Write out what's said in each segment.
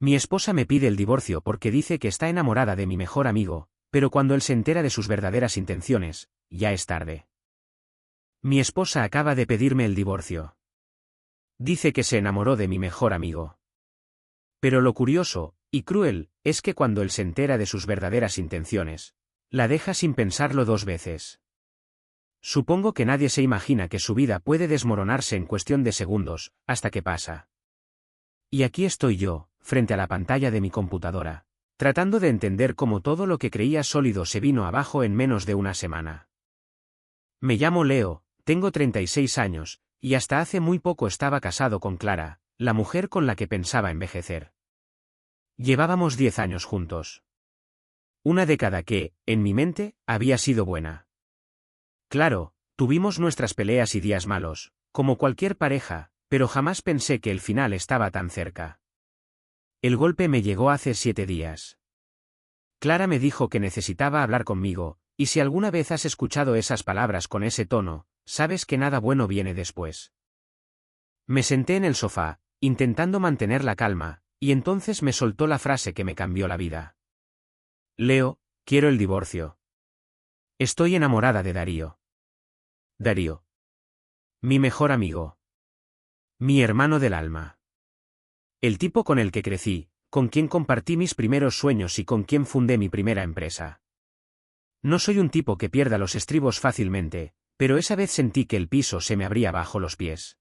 Mi esposa me pide el divorcio porque dice que está enamorada de mi mejor amigo, pero cuando él se entera de sus verdaderas intenciones, ya es tarde. Mi esposa acaba de pedirme el divorcio. Dice que se enamoró de mi mejor amigo. Pero lo curioso, y cruel, es que cuando él se entera de sus verdaderas intenciones, la deja sin pensarlo dos veces. Supongo que nadie se imagina que su vida puede desmoronarse en cuestión de segundos, hasta que pasa. Y aquí estoy yo, frente a la pantalla de mi computadora, tratando de entender cómo todo lo que creía sólido se vino abajo en menos de una semana. Me llamo Leo, tengo 36 años, y hasta hace muy poco estaba casado con Clara, la mujer con la que pensaba envejecer. Llevábamos 10 años juntos. Una década que, en mi mente, había sido buena. Claro, tuvimos nuestras peleas y días malos, como cualquier pareja, pero jamás pensé que el final estaba tan cerca. El golpe me llegó hace 7 días. Clara me dijo que necesitaba hablar conmigo, y si alguna vez has escuchado esas palabras con ese tono, sabes que nada bueno viene después. Me senté en el sofá, intentando mantener la calma, y entonces me soltó la frase que me cambió la vida. Leo, quiero el divorcio. Estoy enamorada de Darío. Darío. Mi mejor amigo. Mi hermano del alma. El tipo con el que crecí, con quien compartí mis primeros sueños y con quien fundé mi primera empresa. No soy un tipo que pierda los estribos fácilmente, pero esa vez sentí que el piso se me abría bajo los pies.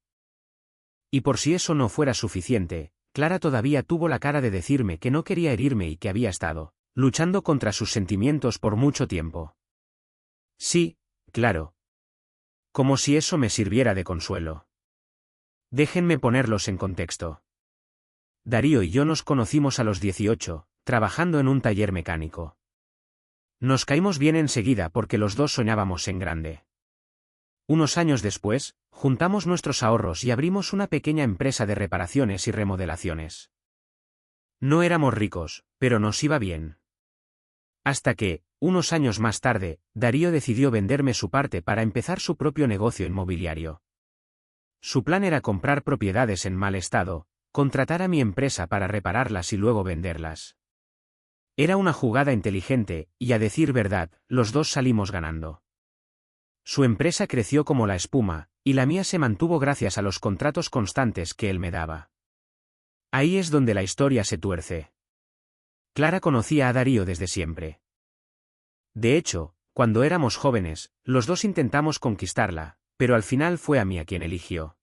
Y por si eso no fuera suficiente, Clara todavía tuvo la cara de decirme que no quería herirme y que había estado luchando contra sus sentimientos por mucho tiempo. Sí, claro. Como si eso me sirviera de consuelo. Déjenme ponerlos en contexto. Darío y yo nos conocimos a los 18, trabajando en un taller mecánico. Nos caímos bien enseguida porque los dos soñábamos en grande. Unos años después, juntamos nuestros ahorros y abrimos una pequeña empresa de reparaciones y remodelaciones. No éramos ricos, pero nos iba bien. Hasta que, unos años más tarde, Darío decidió venderme su parte para empezar su propio negocio inmobiliario. Su plan era comprar propiedades en mal estado, contratar a mi empresa para repararlas y luego venderlas. Era una jugada inteligente, y a decir verdad, los dos salimos ganando. Su empresa creció como la espuma, y la mía se mantuvo gracias a los contratos constantes que él me daba. Ahí es donde la historia se tuerce. Clara conocía a Darío desde siempre. De hecho, cuando éramos jóvenes, los dos intentamos conquistarla, pero al final fue a mí a quien eligió.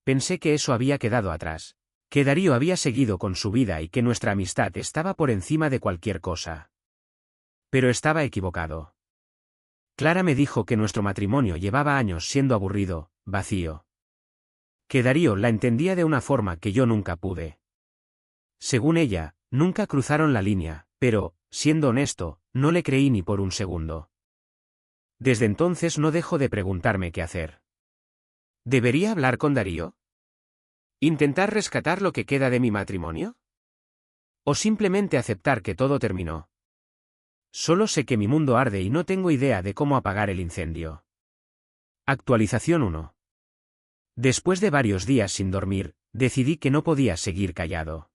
Pensé que eso había quedado atrás, que Darío había seguido con su vida y que nuestra amistad estaba por encima de cualquier cosa. Pero estaba equivocado. Clara me dijo que nuestro matrimonio llevaba años siendo aburrido, vacío. Que Darío la entendía de una forma que yo nunca pude. Según ella, nunca cruzaron la línea, pero, siendo honesto, no le creí ni por un segundo. Desde entonces no dejo de preguntarme qué hacer. ¿Debería hablar con Darío? ¿Intentar rescatar lo que queda de mi matrimonio? ¿O simplemente aceptar que todo terminó? Solo sé que mi mundo arde y no tengo idea de cómo apagar el incendio. Actualización 1. Después de varios días sin dormir, decidí que no podía seguir callado.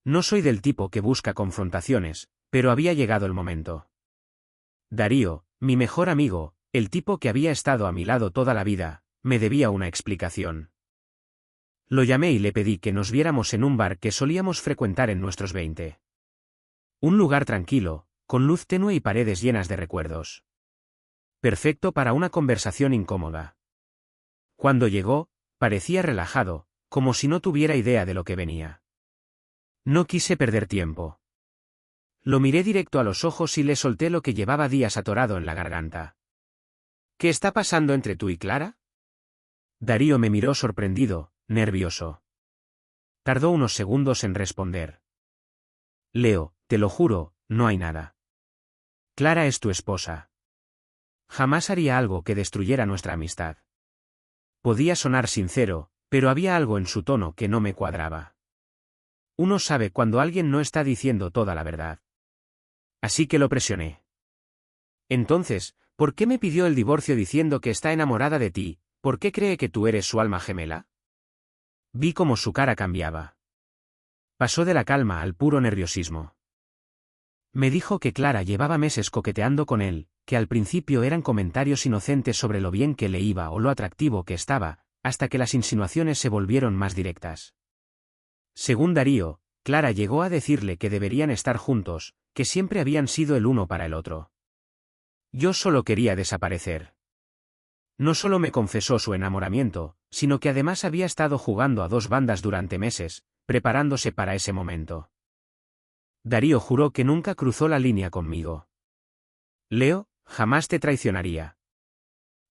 No soy del tipo que busca confrontaciones, pero había llegado el momento. Darío, mi mejor amigo, el tipo que había estado a mi lado toda la vida, me debía una explicación. Lo llamé y le pedí que nos viéramos en un bar que solíamos frecuentar en nuestros 20. Un lugar tranquilo, con luz tenue y paredes llenas de recuerdos. Perfecto para una conversación incómoda. Cuando llegó, parecía relajado, como si no tuviera idea de lo que venía. No quise perder tiempo. Lo miré directo a los ojos y le solté lo que llevaba días atorado en la garganta. ¿Qué está pasando entre tú y Clara? Darío me miró sorprendido, nervioso. Tardó unos segundos en responder. Leo, te lo juro, no hay nada. Clara es tu esposa. Jamás haría algo que destruyera nuestra amistad. Podía sonar sincero, pero había algo en su tono que no me cuadraba. Uno sabe cuando alguien no está diciendo toda la verdad. Así que lo presioné. Entonces, ¿por qué me pidió el divorcio diciendo que está enamorada de ti? ¿Por qué cree que tú eres su alma gemela? Vi cómo su cara cambiaba. Pasó de la calma al puro nerviosismo. Me dijo que Clara llevaba meses coqueteando con él, que al principio eran comentarios inocentes sobre lo bien que le iba o lo atractivo que estaba, hasta que las insinuaciones se volvieron más directas. Según Darío, Clara llegó a decirle que deberían estar juntos, que siempre habían sido el uno para el otro. Yo solo quería desaparecer. No solo me confesó su enamoramiento, sino que además había estado jugando a dos bandas durante meses, preparándose para ese momento. Darío juró que nunca cruzó la línea conmigo. Leo, jamás te traicionaría.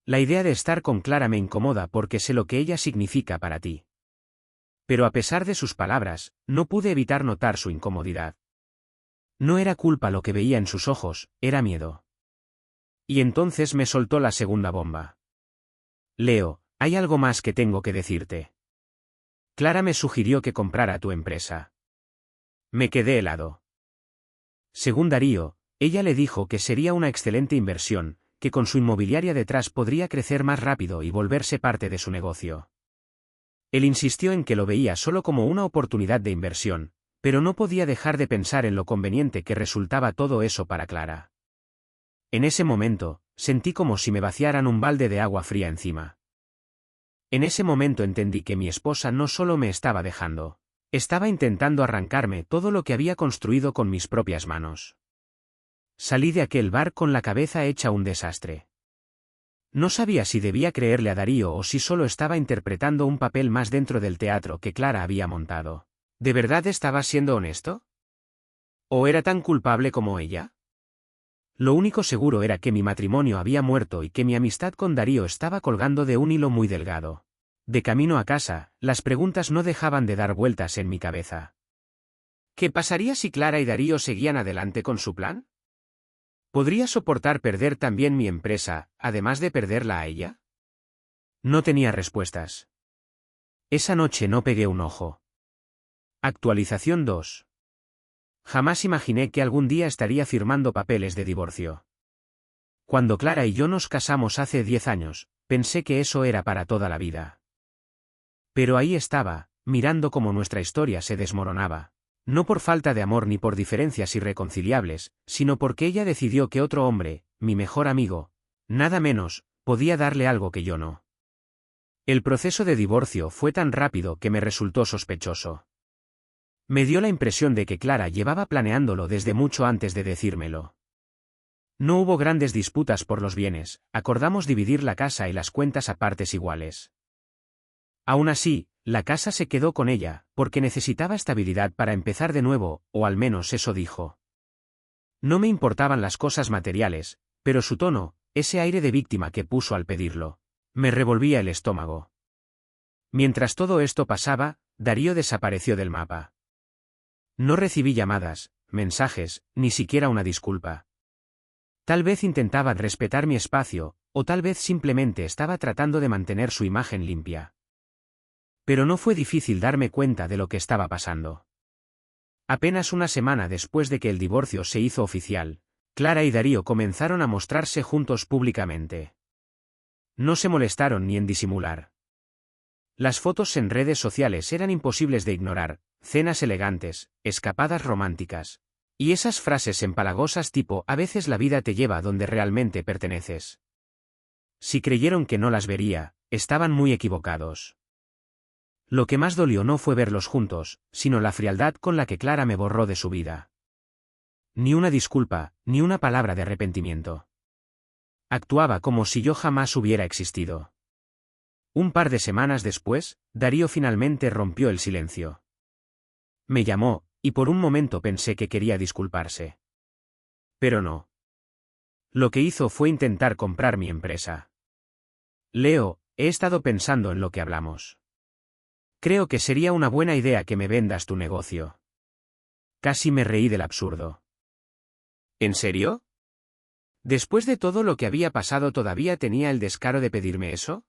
La idea de estar con Clara me incomoda porque sé lo que ella significa para ti. Pero a pesar de sus palabras, no pude evitar notar su incomodidad. No era culpa lo que veía en sus ojos, era miedo. Y entonces me soltó la segunda bomba. Leo, hay algo más que tengo que decirte. Clara me sugirió que comprara tu empresa. Me quedé helado. Según Darío, ella le dijo que sería una excelente inversión, que con su inmobiliaria detrás podría crecer más rápido y volverse parte de su negocio. Él insistió en que lo veía solo como una oportunidad de inversión, pero no podía dejar de pensar en lo conveniente que resultaba todo eso para Clara. En ese momento, sentí como si me vaciaran un balde de agua fría encima. En ese momento entendí que mi esposa no solo me estaba dejando, estaba intentando arrancarme todo lo que había construido con mis propias manos. Salí de aquel bar con la cabeza hecha un desastre. No sabía si debía creerle a Darío o si solo estaba interpretando un papel más dentro del teatro que Clara había montado. ¿De verdad estaba siendo honesto? ¿O era tan culpable como ella? Lo único seguro era que mi matrimonio había muerto y que mi amistad con Darío estaba colgando de un hilo muy delgado. De camino a casa, las preguntas no dejaban de dar vueltas en mi cabeza. ¿Qué pasaría si Clara y Darío seguían adelante con su plan? ¿Podría soportar perder también mi empresa, además de perderla a ella? No tenía respuestas. Esa noche no pegué un ojo. Actualización 2. Jamás imaginé que algún día estaría firmando papeles de divorcio. Cuando Clara y yo nos casamos hace 10 años, pensé que eso era para toda la vida. Pero ahí estaba, mirando cómo nuestra historia se desmoronaba. No por falta de amor ni por diferencias irreconciliables, sino porque ella decidió que otro hombre, mi mejor amigo, nada menos, podía darle algo que yo no. El proceso de divorcio fue tan rápido que me resultó sospechoso. Me dio la impresión de que Clara llevaba planeándolo desde mucho antes de decírmelo. No hubo grandes disputas por los bienes, acordamos dividir la casa y las cuentas a partes iguales. Aún así, la casa se quedó con ella, porque necesitaba estabilidad para empezar de nuevo, o al menos eso dijo. No me importaban las cosas materiales, pero su tono, ese aire de víctima que puso al pedirlo, me revolvía el estómago. Mientras todo esto pasaba, Darío desapareció del mapa. No recibí llamadas, mensajes, ni siquiera una disculpa. Tal vez intentaba respetar mi espacio, o tal vez simplemente estaba tratando de mantener su imagen limpia. Pero no fue difícil darme cuenta de lo que estaba pasando. Apenas una semana después de que el divorcio se hizo oficial, Clara y Darío comenzaron a mostrarse juntos públicamente. No se molestaron ni en disimular. Las fotos en redes sociales eran imposibles de ignorar, cenas elegantes, escapadas románticas. Y esas frases empalagosas tipo «a veces la vida te lleva donde realmente perteneces». Si creyeron que no las vería, estaban muy equivocados. Lo que más dolió no fue verlos juntos, sino la frialdad con la que Clara me borró de su vida. Ni una disculpa, ni una palabra de arrepentimiento. Actuaba como si yo jamás hubiera existido. Un par de semanas después, Darío finalmente rompió el silencio. Me llamó, y por un momento pensé que quería disculparse. Pero no. Lo que hizo fue intentar comprar mi empresa. Leo, he estado pensando en lo que hablamos. Creo que sería una buena idea que me vendas tu negocio. Casi me reí del absurdo. ¿En serio? ¿Después de todo lo que había pasado todavía tenía el descaro de pedirme eso?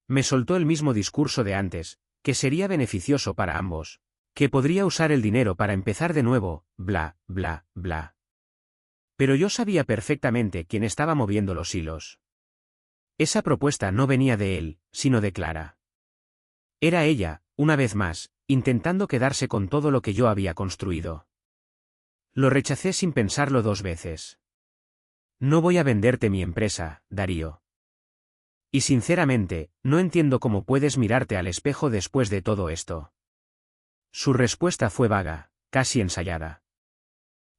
Me soltó el mismo discurso de antes, que sería beneficioso para ambos, que podría usar el dinero para empezar de nuevo, bla, bla, bla. Pero yo sabía perfectamente quién estaba moviendo los hilos. Esa propuesta no venía de él, sino de Clara. Era ella, una vez más, intentando quedarse con todo lo que yo había construido. Lo rechacé sin pensarlo 2 veces. No voy a venderte mi empresa, Darío. Y sinceramente, no entiendo cómo puedes mirarte al espejo después de todo esto. Su respuesta fue vaga, casi ensayada.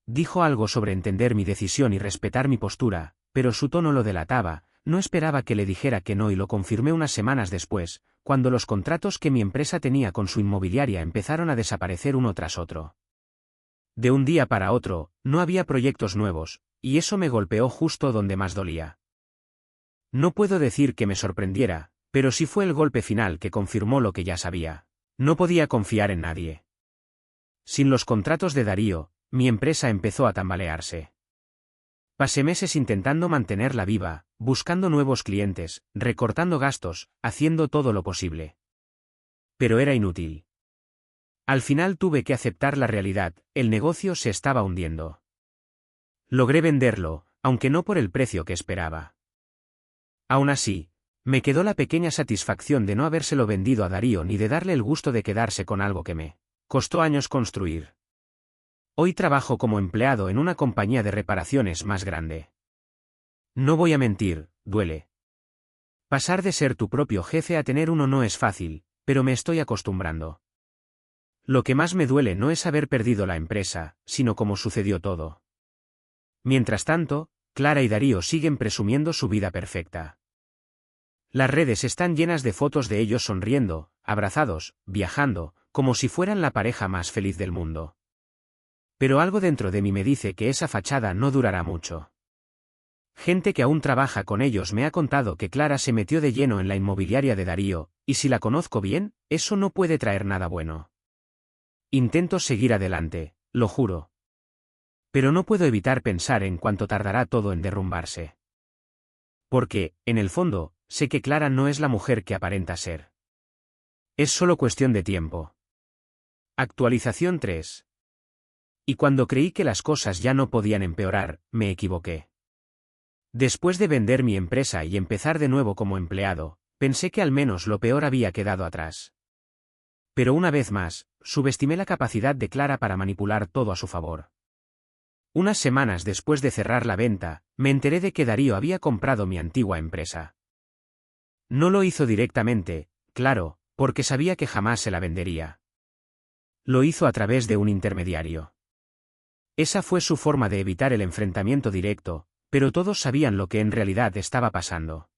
Dijo algo sobre entender mi decisión y respetar mi postura, pero su tono lo delataba. No esperaba que le dijera que no y lo confirmé unas semanas después, cuando los contratos que mi empresa tenía con su inmobiliaria empezaron a desaparecer uno tras otro. De un día para otro, no había proyectos nuevos, y eso me golpeó justo donde más dolía. No puedo decir que me sorprendiera, pero sí fue el golpe final que confirmó lo que ya sabía. No podía confiar en nadie. Sin los contratos de Darío, mi empresa empezó a tambalearse. Pasé meses intentando mantenerla viva, buscando nuevos clientes, recortando gastos, haciendo todo lo posible. Pero era inútil. Al final tuve que aceptar la realidad, el negocio se estaba hundiendo. Logré venderlo, aunque no por el precio que esperaba. Aún así, me quedó la pequeña satisfacción de no habérselo vendido a Darío ni de darle el gusto de quedarse con algo que me costó años construir. Hoy trabajo como empleado en una compañía de reparaciones más grande. No voy a mentir, duele. Pasar de ser tu propio jefe a tener uno no es fácil, pero me estoy acostumbrando. Lo que más me duele no es haber perdido la empresa, sino cómo sucedió todo. Mientras tanto, Clara y Darío siguen presumiendo su vida perfecta. Las redes están llenas de fotos de ellos sonriendo, abrazados, viajando, como si fueran la pareja más feliz del mundo. Pero algo dentro de mí me dice que esa fachada no durará mucho. Gente que aún trabaja con ellos me ha contado que Clara se metió de lleno en la inmobiliaria de Darío, y si la conozco bien, eso no puede traer nada bueno. Intento seguir adelante, lo juro. Pero no puedo evitar pensar en cuánto tardará todo en derrumbarse. Porque, en el fondo, sé que Clara no es la mujer que aparenta ser. Es solo cuestión de tiempo. Actualización 3. Y cuando creí que las cosas ya no podían empeorar, me equivoqué. Después de vender mi empresa y empezar de nuevo como empleado, pensé que al menos lo peor había quedado atrás. Pero una vez más, subestimé la capacidad de Clara para manipular todo a su favor. Unas semanas después de cerrar la venta, me enteré de que Darío había comprado mi antigua empresa. No lo hizo directamente, claro, porque sabía que jamás se la vendería. Lo hizo a través de un intermediario. Esa fue su forma de evitar el enfrentamiento directo, pero todos sabían lo que en realidad estaba pasando.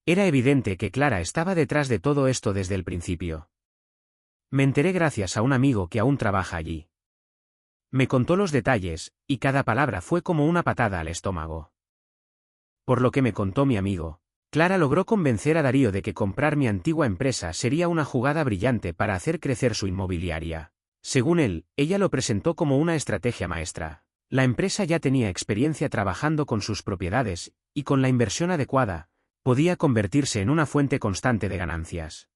Era evidente que Clara estaba detrás de todo esto desde el principio. Me enteré gracias a un amigo que aún trabaja allí. Me contó los detalles, y cada palabra fue como una patada al estómago. Por lo que me contó mi amigo, Clara logró convencer a Darío de que comprar mi antigua empresa sería una jugada brillante para hacer crecer su inmobiliaria. Según él, ella lo presentó como una estrategia maestra. La empresa ya tenía experiencia trabajando con sus propiedades, y con la inversión adecuada, podía convertirse en una fuente constante de ganancias.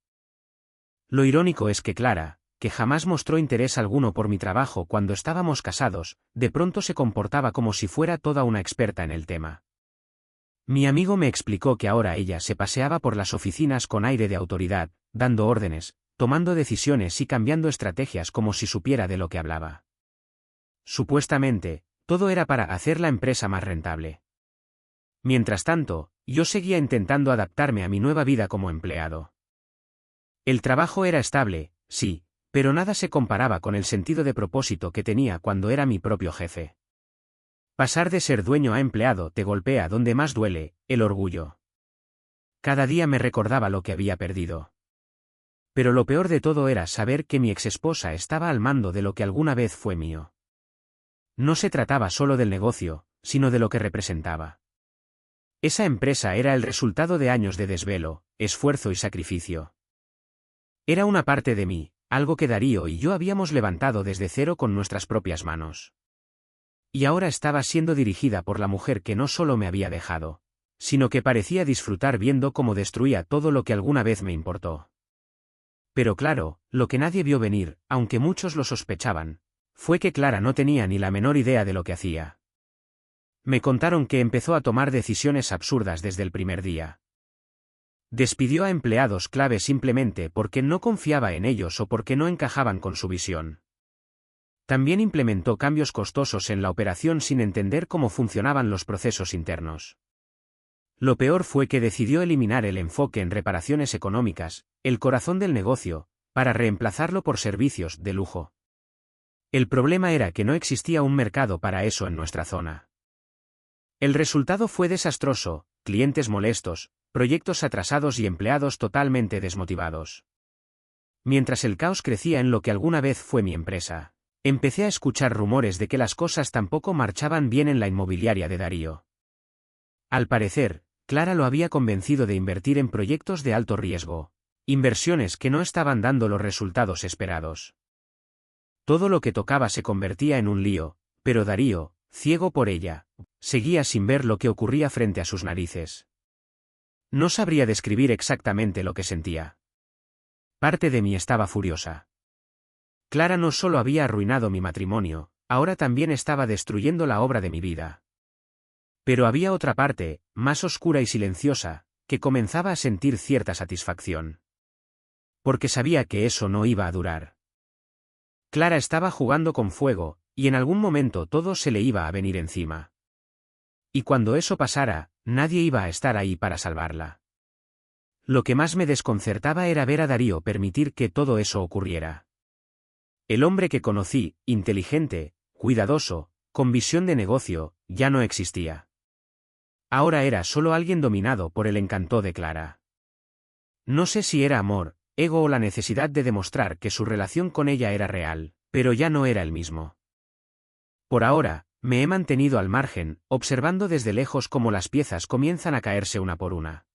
Lo irónico es que Clara, que jamás mostró interés alguno por mi trabajo cuando estábamos casados, de pronto se comportaba como si fuera toda una experta en el tema. Mi amigo me explicó que ahora ella se paseaba por las oficinas con aire de autoridad, dando órdenes, tomando decisiones y cambiando estrategias como si supiera de lo que hablaba. Supuestamente, todo era para hacer la empresa más rentable. Mientras tanto, yo seguía intentando adaptarme a mi nueva vida como empleado. El trabajo era estable, sí, pero nada se comparaba con el sentido de propósito que tenía cuando era mi propio jefe. Pasar de ser dueño a empleado te golpea donde más duele, el orgullo. Cada día me recordaba lo que había perdido. Pero lo peor de todo era saber que mi exesposa estaba al mando de lo que alguna vez fue mío. No se trataba solo del negocio, sino de lo que representaba. Esa empresa era el resultado de años de desvelo, esfuerzo y sacrificio. Era una parte de mí, algo que Darío y yo habíamos levantado desde cero con nuestras propias manos. Y ahora estaba siendo dirigida por la mujer que no solo me había dejado, sino que parecía disfrutar viendo cómo destruía todo lo que alguna vez me importó. Pero claro, lo que nadie vio venir, aunque muchos lo sospechaban, fue que Clara no tenía ni la menor idea de lo que hacía. Me contaron que empezó a tomar decisiones absurdas desde el primer día. Despidió a empleados clave simplemente porque no confiaba en ellos o porque no encajaban con su visión. También implementó cambios costosos en la operación sin entender cómo funcionaban los procesos internos. Lo peor fue que decidió eliminar el enfoque en reparaciones económicas, el corazón del negocio, para reemplazarlo por servicios de lujo. El problema era que no existía un mercado para eso en nuestra zona. El resultado fue desastroso: clientes molestos, proyectos atrasados y empleados totalmente desmotivados. Mientras el caos crecía en lo que alguna vez fue mi empresa, empecé a escuchar rumores de que las cosas tampoco marchaban bien en la inmobiliaria de Darío. Al parecer, Clara lo había convencido de invertir en proyectos de alto riesgo, inversiones que no estaban dando los resultados esperados. Todo lo que tocaba se convertía en un lío, pero Darío, ciego por ella, seguía sin ver lo que ocurría frente a sus narices. No sabría describir exactamente lo que sentía. Parte de mí estaba furiosa. Clara no solo había arruinado mi matrimonio, ahora también estaba destruyendo la obra de mi vida. Pero había otra parte, más oscura y silenciosa, que comenzaba a sentir cierta satisfacción. Porque sabía que eso no iba a durar. Clara estaba jugando con fuego, y en algún momento todo se le iba a venir encima. Y cuando eso pasara, nadie iba a estar ahí para salvarla. Lo que más me desconcertaba era ver a Darío permitir que todo eso ocurriera. El hombre que conocí, inteligente, cuidadoso, con visión de negocio, ya no existía. Ahora era solo alguien dominado por el encanto de Clara. No sé si era amor, ego o la necesidad de demostrar que su relación con ella era real, pero ya no era el mismo. Por ahora, me he mantenido al margen, observando desde lejos cómo las piezas comienzan a caerse una por una.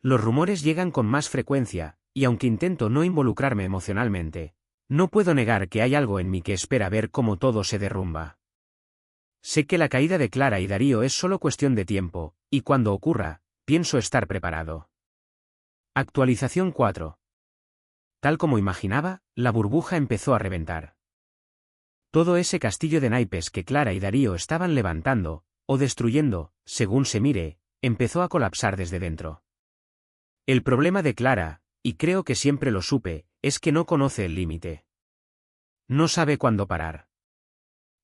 Los rumores llegan con más frecuencia, y aunque intento no involucrarme emocionalmente, no puedo negar que hay algo en mí que espera ver cómo todo se derrumba. Sé que la caída de Clara y Darío es solo cuestión de tiempo, y cuando ocurra, pienso estar preparado. Actualización 4. Tal como imaginaba, la burbuja empezó a reventar. Todo ese castillo de naipes que Clara y Darío estaban levantando, o destruyendo, según se mire, empezó a colapsar desde dentro. El problema de Clara, y creo que siempre lo supe, es que no conoce el límite. No sabe cuándo parar.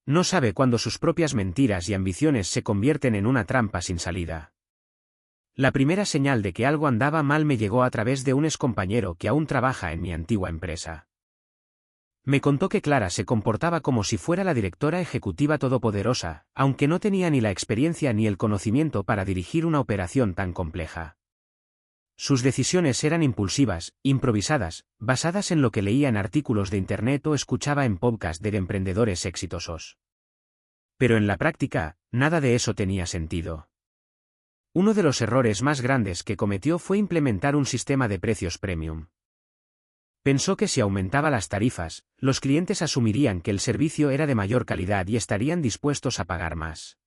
No sabe cuándo sus propias mentiras y ambiciones se convierten en una trampa sin salida. La primera señal de que algo andaba mal me llegó a través de un excompañero que aún trabaja en mi antigua empresa. Me contó que Clara se comportaba como si fuera la directora ejecutiva todopoderosa, aunque no tenía ni la experiencia ni el conocimiento para dirigir una operación tan compleja. Sus decisiones eran impulsivas, improvisadas, basadas en lo que leía en artículos de internet o escuchaba en podcasts de emprendedores exitosos. Pero en la práctica, nada de eso tenía sentido. Uno de los errores más grandes que cometió fue implementar un sistema de precios premium. Pensó que si aumentaba las tarifas, los clientes asumirían que el servicio era de mayor calidad y estarían dispuestos a pagar más.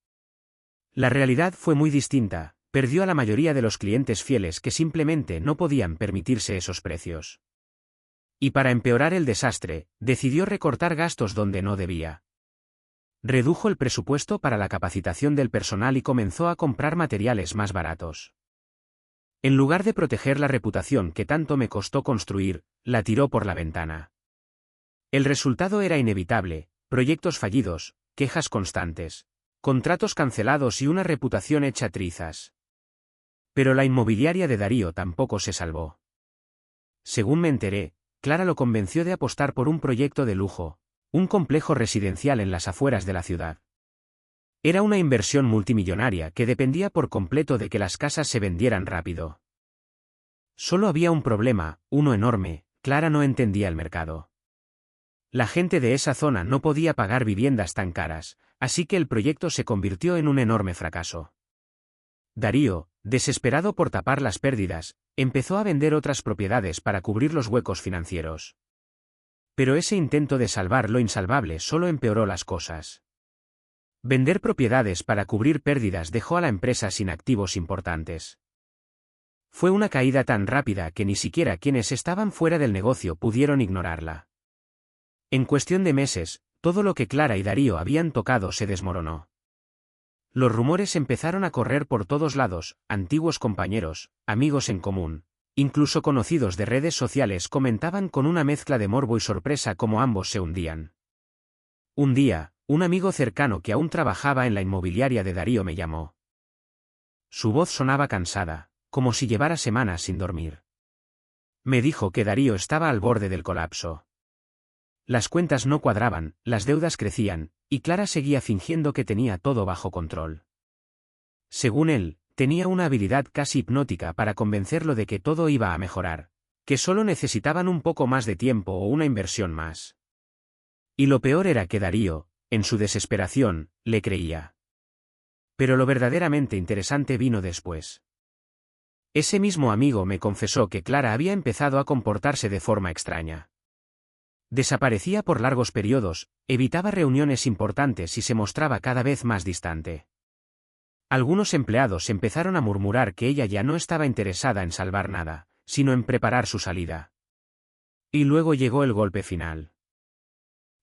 La realidad fue muy distinta. Perdió a la mayoría de los clientes fieles que simplemente no podían permitirse esos precios. Y para empeorar el desastre, decidió recortar gastos donde no debía. Redujo el presupuesto para la capacitación del personal y comenzó a comprar materiales más baratos. En lugar de proteger la reputación que tanto me costó construir, la tiró por la ventana. El resultado era inevitable: proyectos fallidos, quejas constantes, contratos cancelados y una reputación hecha trizas. Pero la inmobiliaria de Darío tampoco se salvó. Según me enteré, Clara lo convenció de apostar por un proyecto de lujo, un complejo residencial en las afueras de la ciudad. Era una inversión multimillonaria que dependía por completo de que las casas se vendieran rápido. Solo había un problema, uno enorme: Clara no entendía el mercado. La gente de esa zona no podía pagar viviendas tan caras, así que el proyecto se convirtió en un enorme fracaso. Darío, desesperado por tapar las pérdidas, empezó a vender otras propiedades para cubrir los huecos financieros. Pero ese intento de salvar lo insalvable solo empeoró las cosas. Vender propiedades para cubrir pérdidas dejó a la empresa sin activos importantes. Fue una caída tan rápida que ni siquiera quienes estaban fuera del negocio pudieron ignorarla. En cuestión de meses, todo lo que Clara y Darío habían tocado se desmoronó. Los rumores empezaron a correr por todos lados, antiguos compañeros, amigos en común, incluso conocidos de redes sociales comentaban con una mezcla de morbo y sorpresa cómo ambos se hundían. Un día, un amigo cercano que aún trabajaba en la inmobiliaria de Darío me llamó. Su voz sonaba cansada, como si llevara semanas sin dormir. Me dijo que Darío estaba al borde del colapso. Las cuentas no cuadraban, las deudas crecían, y Clara seguía fingiendo que tenía todo bajo control. Según él, tenía una habilidad casi hipnótica para convencerlo de que todo iba a mejorar, que solo necesitaban un poco más de tiempo o una inversión más. Y lo peor era que Darío, en su desesperación, le creía. Pero lo verdaderamente interesante vino después. Ese mismo amigo me confesó que Clara había empezado a comportarse de forma extraña. Desaparecía por largos periodos, evitaba reuniones importantes y se mostraba cada vez más distante. Algunos empleados empezaron a murmurar que ella ya no estaba interesada en salvar nada, sino en preparar su salida. Y luego llegó el golpe final.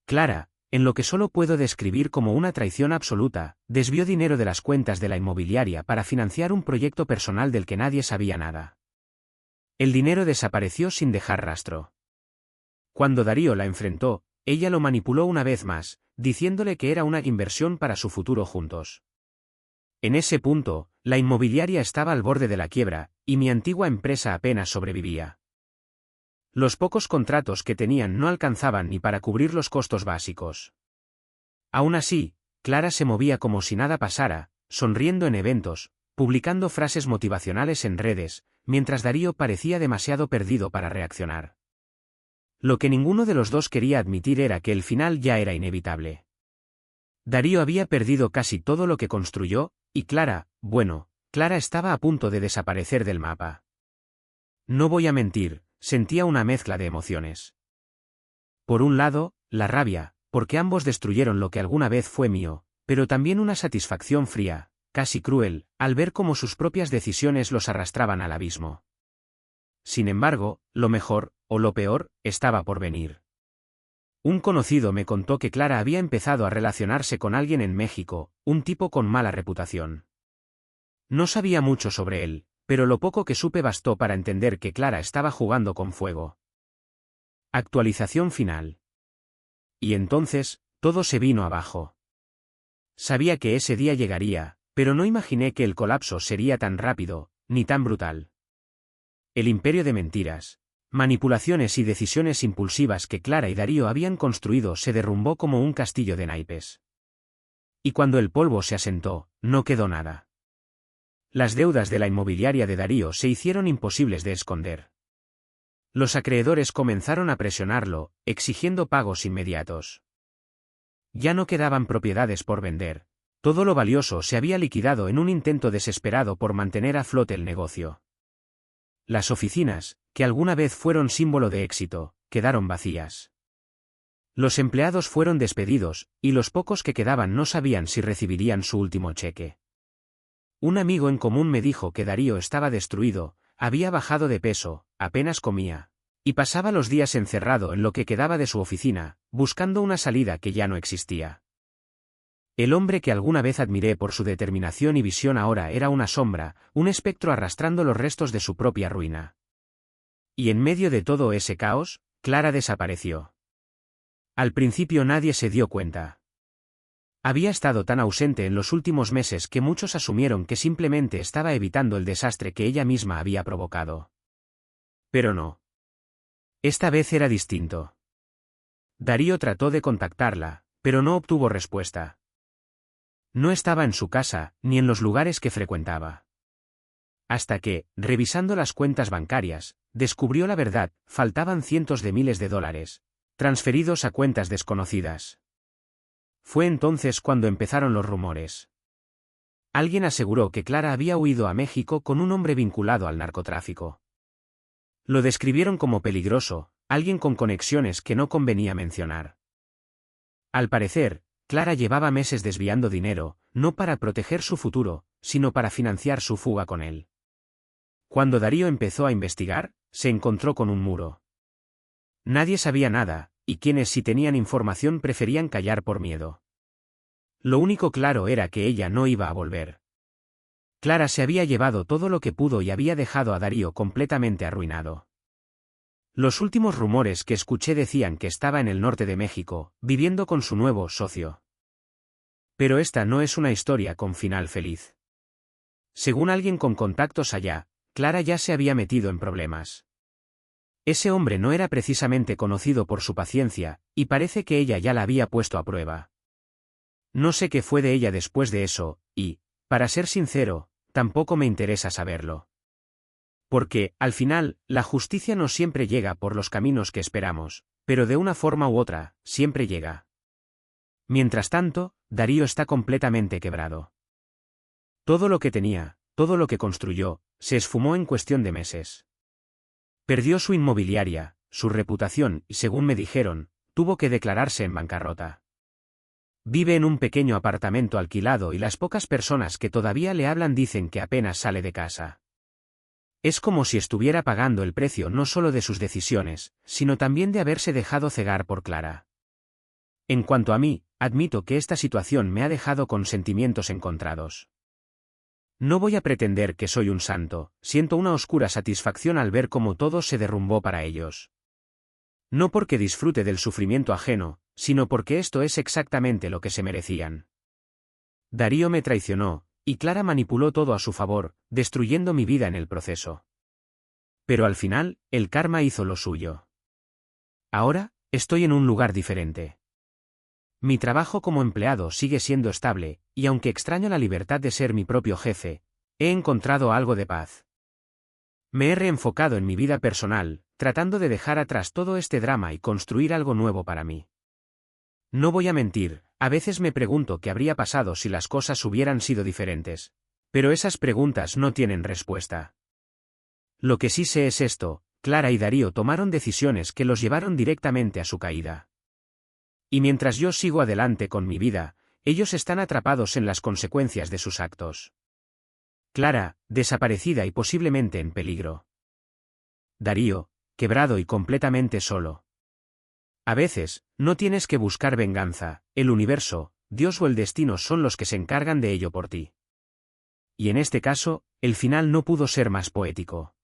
Clara, en lo que solo puedo describir como una traición absoluta, desvió dinero de las cuentas de la inmobiliaria para financiar un proyecto personal del que nadie sabía nada. El dinero desapareció sin dejar rastro. Cuando Darío la enfrentó, ella lo manipuló una vez más, diciéndole que era una inversión para su futuro juntos. En ese punto, la inmobiliaria estaba al borde de la quiebra, y mi antigua empresa apenas sobrevivía. Los pocos contratos que tenían no alcanzaban ni para cubrir los costos básicos. Aún así, Clara se movía como si nada pasara, sonriendo en eventos, publicando frases motivacionales en redes, mientras Darío parecía demasiado perdido para reaccionar. Lo que ninguno de los dos quería admitir era que el final ya era inevitable. Darío había perdido casi todo lo que construyó, y Clara estaba a punto de desaparecer del mapa. No voy a mentir, sentía una mezcla de emociones. Por un lado, la rabia, porque ambos destruyeron lo que alguna vez fue mío, pero también una satisfacción fría, casi cruel, al ver cómo sus propias decisiones los arrastraban al abismo. Sin embargo, lo mejor, o lo peor, estaba por venir. Un conocido me contó que Clara había empezado a relacionarse con alguien en México, un tipo con mala reputación. No sabía mucho sobre él, pero lo poco que supe bastó para entender que Clara estaba jugando con fuego. Actualización final. Y entonces, todo se vino abajo. Sabía que ese día llegaría, pero no imaginé que el colapso sería tan rápido, ni tan brutal. El imperio de mentiras, manipulaciones y decisiones impulsivas que Clara y Darío habían construido se derrumbó como un castillo de naipes. Y cuando el polvo se asentó, no quedó nada. Las deudas de la inmobiliaria de Darío se hicieron imposibles de esconder. Los acreedores comenzaron a presionarlo, exigiendo pagos inmediatos. Ya no quedaban propiedades por vender, todo lo valioso se había liquidado en un intento desesperado por mantener a flote el negocio. Las oficinas, que alguna vez fueron símbolo de éxito, quedaron vacías. Los empleados fueron despedidos, y los pocos que quedaban no sabían si recibirían su último cheque. Un amigo en común me dijo que Darío estaba destruido, había bajado de peso, apenas comía, y pasaba los días encerrado en lo que quedaba de su oficina, buscando una salida que ya no existía. El hombre que alguna vez admiré por su determinación y visión ahora era una sombra, un espectro arrastrando los restos de su propia ruina. Y en medio de todo ese caos, Clara desapareció. Al principio nadie se dio cuenta. Había estado tan ausente en los últimos meses que muchos asumieron que simplemente estaba evitando el desastre que ella misma había provocado. Pero no. Esta vez era distinto. Darío trató de contactarla, pero no obtuvo respuesta. No estaba en su casa, ni en los lugares que frecuentaba. Hasta que, revisando las cuentas bancarias, descubrió la verdad: faltaban cientos de miles de dólares, transferidos a cuentas desconocidas. Fue entonces cuando empezaron los rumores. Alguien aseguró que Clara había huido a México con un hombre vinculado al narcotráfico. Lo describieron como peligroso, alguien con conexiones que no convenía mencionar. Al parecer, Clara llevaba meses desviando dinero, no para proteger su futuro, sino para financiar su fuga con él. Cuando Darío empezó a investigar, se encontró con un muro. Nadie sabía nada, y quienes sí tenían información preferían callar por miedo. Lo único claro era que ella no iba a volver. Clara se había llevado todo lo que pudo y había dejado a Darío completamente arruinado. Los últimos rumores que escuché decían que estaba en el norte de México, viviendo con su nuevo socio. Pero esta no es una historia con final feliz. Según alguien con contactos allá, Clara ya se había metido en problemas. Ese hombre no era precisamente conocido por su paciencia, y parece que ella ya la había puesto a prueba. No sé qué fue de ella después de eso, y, para ser sincero, tampoco me interesa saberlo. Porque, al final, la justicia no siempre llega por los caminos que esperamos, pero de una forma u otra, siempre llega. Mientras tanto, Darío está completamente quebrado. Todo lo que tenía, todo lo que construyó, se esfumó en cuestión de meses. Perdió su inmobiliaria, su reputación y, según me dijeron, tuvo que declararse en bancarrota. Vive en un pequeño apartamento alquilado y las pocas personas que todavía le hablan dicen que apenas sale de casa. Es como si estuviera pagando el precio no solo de sus decisiones, sino también de haberse dejado cegar por Clara. En cuanto a mí, admito que esta situación me ha dejado con sentimientos encontrados. No voy a pretender que soy un santo, siento una oscura satisfacción al ver cómo todo se derrumbó para ellos. No porque disfrute del sufrimiento ajeno, sino porque esto es exactamente lo que se merecían. Darío me traicionó, y Clara manipuló todo a su favor, destruyendo mi vida en el proceso. Pero al final, el karma hizo lo suyo. Ahora, estoy en un lugar diferente. Mi trabajo como empleado sigue siendo estable, y aunque extraño la libertad de ser mi propio jefe, he encontrado algo de paz. Me he reenfocado en mi vida personal, tratando de dejar atrás todo este drama y construir algo nuevo para mí. No voy a mentir, a veces me pregunto qué habría pasado si las cosas hubieran sido diferentes. Pero esas preguntas no tienen respuesta. Lo que sí sé es esto: Clara y Darío tomaron decisiones que los llevaron directamente a su caída. Y mientras yo sigo adelante con mi vida, ellos están atrapados en las consecuencias de sus actos. Clara, desaparecida y posiblemente en peligro. Darío, quebrado y completamente solo. A veces, no tienes que buscar venganza, el universo, Dios o el destino son los que se encargan de ello por ti. Y en este caso, el final no pudo ser más poético.